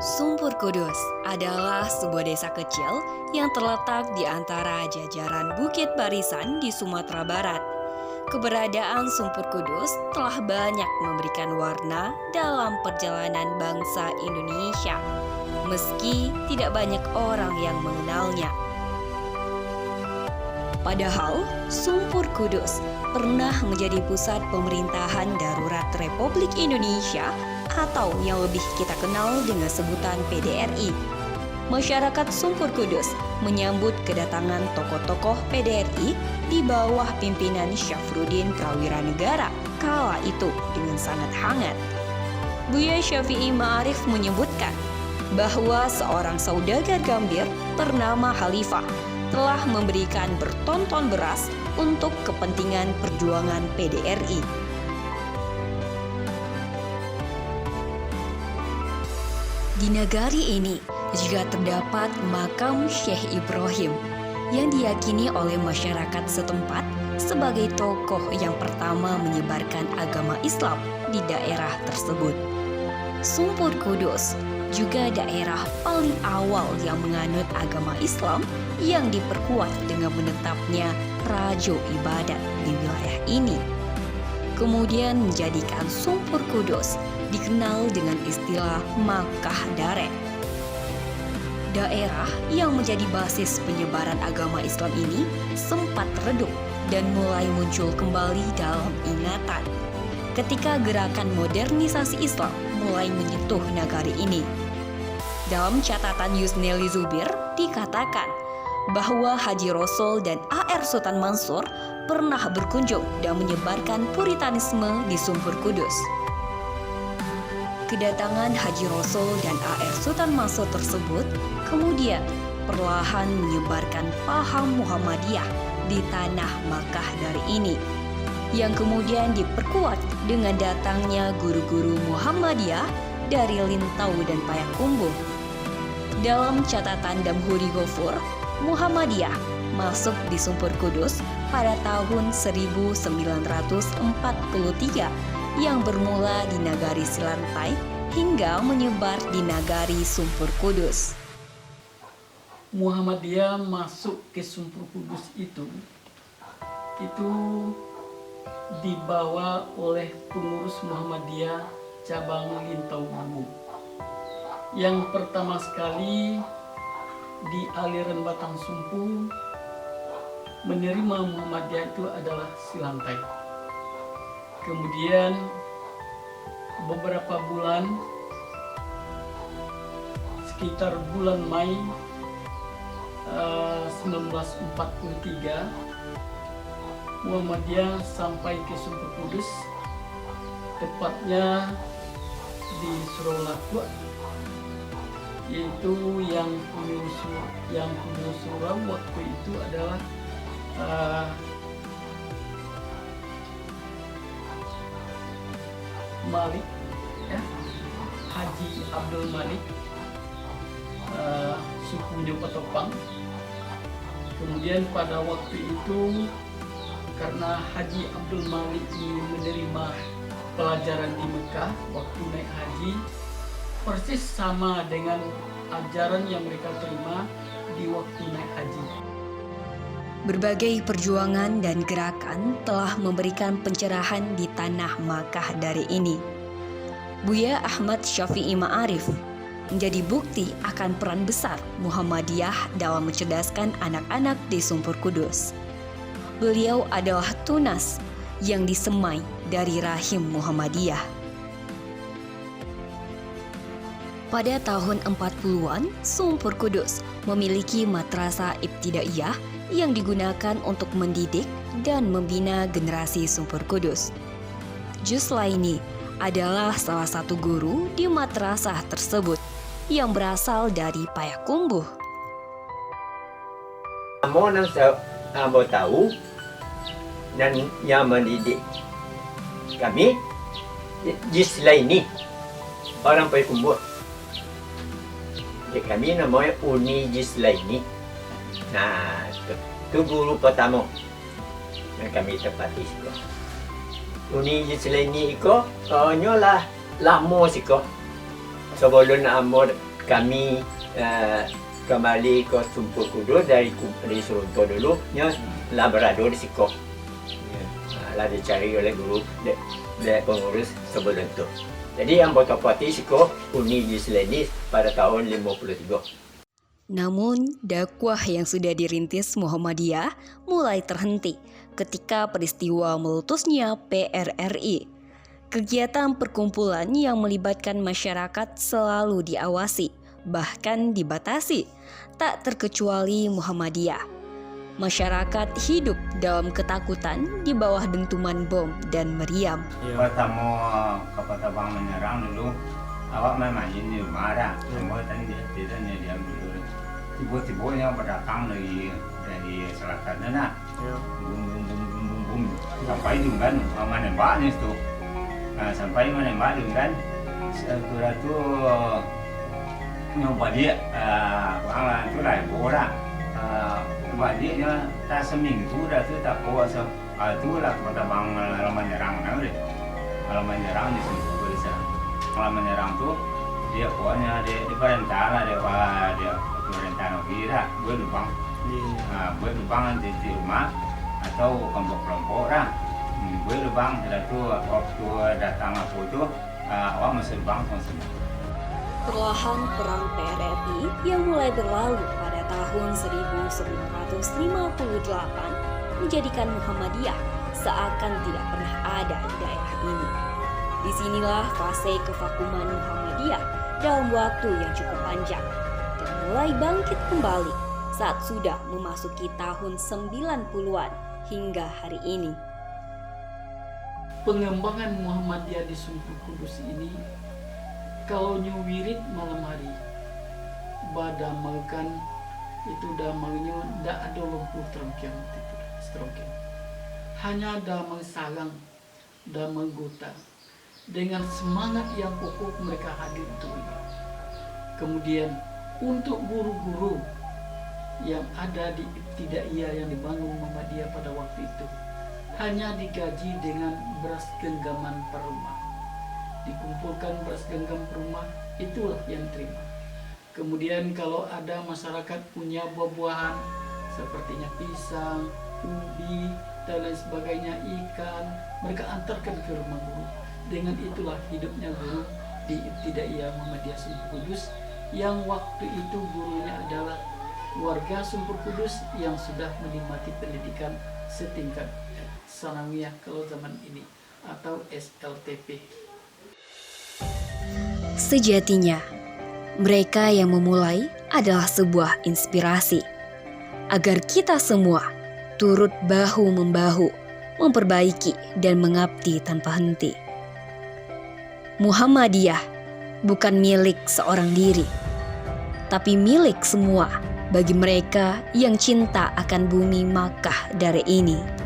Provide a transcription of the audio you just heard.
Sumpur Kudus adalah sebuah desa kecil yang terletak di antara jajaran Bukit Barisan di Sumatera Barat. Keberadaan Sumpur Kudus telah banyak memberikan warna dalam perjalanan bangsa Indonesia, meski tidak banyak orang yang mengenalnya. Padahal, Sumpur Kudus pernah menjadi pusat pemerintahan darurat Republik Indonesia atau yang lebih kita kenal dengan sebutan PDRI. Masyarakat Sumpur Kudus menyambut kedatangan tokoh-tokoh PDRI di bawah pimpinan Syafruddin Prawiranegara kala itu dengan sangat hangat. Buya Syafi'i Ma'arif menyebutkan bahwa seorang saudagar Gambir bernama Khalifah telah memberikan bertonton beras untuk kepentingan perjuangan PDRI. Di negari ini juga terdapat makam Syekh Ibrahim yang diyakini oleh masyarakat setempat sebagai tokoh yang pertama menyebarkan agama Islam di daerah tersebut. Sumpur Kudus juga daerah paling awal yang menganut agama Islam yang diperkuat dengan menetapnya rajo ibadat di wilayah ini. Kemudian menjadikan Sumpur Kudus dikenal dengan istilah Makkah Daret. Daerah yang menjadi basis penyebaran agama Islam ini sempat redup dan mulai muncul kembali dalam ingatan ketika gerakan modernisasi Islam mulai menyentuh negari ini. Dalam catatan Yusneli Zubir dikatakan bahwa Haji Rasul dan A.R. Sultan Mansur pernah berkunjung dan menyebarkan Puritanisme di Sumpur Kudus. Kedatangan Haji Rasul dan A.R. Sultan Mansur tersebut kemudian perlahan menyebarkan paham Muhammadiyah di tanah Makkah dari ini, yang kemudian diperkuat dengan datangnya guru-guru Muhammadiyah dari Lintau dan Payakumbuh. Dalam catatan Damhuri Ghafur, Muhammadiyah masuk di Sumpur Kudus pada tahun 1943 yang bermula di Nagari Silantai hingga menyebar di Nagari Sumpur Kudus. Muhammadiyah masuk ke Sumpur Kudus itu dibawa oleh pengurus Muhammadiyah cabang Lintau Bubu. Yang pertama sekali di aliran Batang Sumpu menerima Muhammadiyah itu adalah Silantai. Kemudian beberapa bulan, sekitar bulan Mei 1943, Muhammadiyah sampai ke Sumpur Kudus, tepatnya di Surawalakua, yaitu yang pengurus Surau waktu itu adalah Malik, ya, Haji Abdul Malik, sukunya Patopang. Kemudian pada waktu itu karena Haji Abdul Malik ini menerima pelajaran di Mekah waktu naik haji, persis sama dengan ajaran yang mereka terima di waktu naik haji. Berbagai perjuangan dan gerakan telah memberikan pencerahan di tanah Makkah dari ini. Buya Ahmad Syafi'i Ma'arif menjadi bukti akan peran besar Muhammadiyah dalam mencerdaskan anak-anak di Sumpur Kudus. Beliau adalah tunas yang disemai dari rahim Muhammadiyah. Pada tahun 40-an, Sumpur Kudus memiliki madrasah ibtidaiyah yang digunakan untuk mendidik dan membina generasi Sumpur Kudus. Juslaini adalah salah satu guru di madrasah tersebut yang berasal dari Payakumbuh. Amo nang amo tahu dan yang mendidik kami Juslaini orang Payakumbuh. Jadi kami namanya Uni Juslaini. Nah, itu guru pertama yang kami tepati siko. Uni Juslaini iko, nyolah lama siko. Sebelum amo kami kembali ke Sumpur Kudus dari Seronto dulu, nya Labrador di Siko. Lah dicari oleh guru pengurus sebelum itu. Jadi anggota parti Siko Uni Gisleni pada tahun 53. Namun, dakwah yang sudah dirintis Muhammadiyah mulai terhenti ketika peristiwa meletusnya PRRI. Kegiatan perkumpulan yang melibatkan masyarakat selalu diawasi, bahkan dibatasi, tak terkecuali Muhammadiyah. Masyarakat hidup dalam ketakutan di bawah dentuman bom dan meriam. Pertama kepada bang menyerang dulu, awak memang ini marah, semua tadi dia diambil. Tiba-tibanya berdatang dari selatan sana, bum, sampai dengan menembaknya itu. Nah, sampai menembak dengan setelah itu nyoba dia, orang itu lah bola, baliknya tak seminggu dah tu tak kuat so, itulah kepada bang kalau menyerang nanti, kalau menyerang di sini bisa, kalau menyerang tu dia pokoknya dia perintah lah dia perintah kira, gue lubang di rumah atau kelompok-kelompok lah. Gue lubang setelah itu waktu datang aku tu awak masih lubang semua. Perlahan perang PRRI yang mulai berlalu pada tahun 1958 menjadikan Muhammadiyah seakan tidak pernah ada di daerah ini. Disinilah fase kevakuman Muhammadiyah dalam waktu yang cukup panjang dan mulai bangkit kembali saat sudah memasuki tahun 90-an hingga hari ini. Pengembangan Muhammadiyah di Sumpur Kudus ini, kalau nyuwirit malam hari, badamalkan itu damalnya tidak ada lumpuh terongkian itu terongkian. Hanya damang salang, damang gota, dengan semangat yang kokoh mereka hadir untuk ini. Kemudian untuk guru-guru yang ada di ibtidaiyah yang dibangun Muhammadiyah pada waktu itu, hanya digaji dengan beras genggaman per rumah. Dikumpulkan beras genggam per rumah, itulah yang terima. Kemudian kalau ada masyarakat punya buah-buahan sepertinya pisang, ubi, dan lain sebagainya, ikan, mereka antarkan ke rumah guru. Dengan itulah hidupnya guru di Ibtidaiyah Muhammadiyah Sumpur Kudus, yang waktu itu gurunya adalah warga Sumpur Kudus yang sudah menikmati pendidikan setingkat sanawiyah kalau zaman ini atau SLTP. Sejatinya, mereka yang memulai adalah sebuah inspirasi agar kita semua turut bahu-membahu memperbaiki dan mengabdi tanpa henti. Muhammadiyah bukan milik seorang diri, tapi milik semua bagi mereka yang cinta akan bumi Makkah dari ini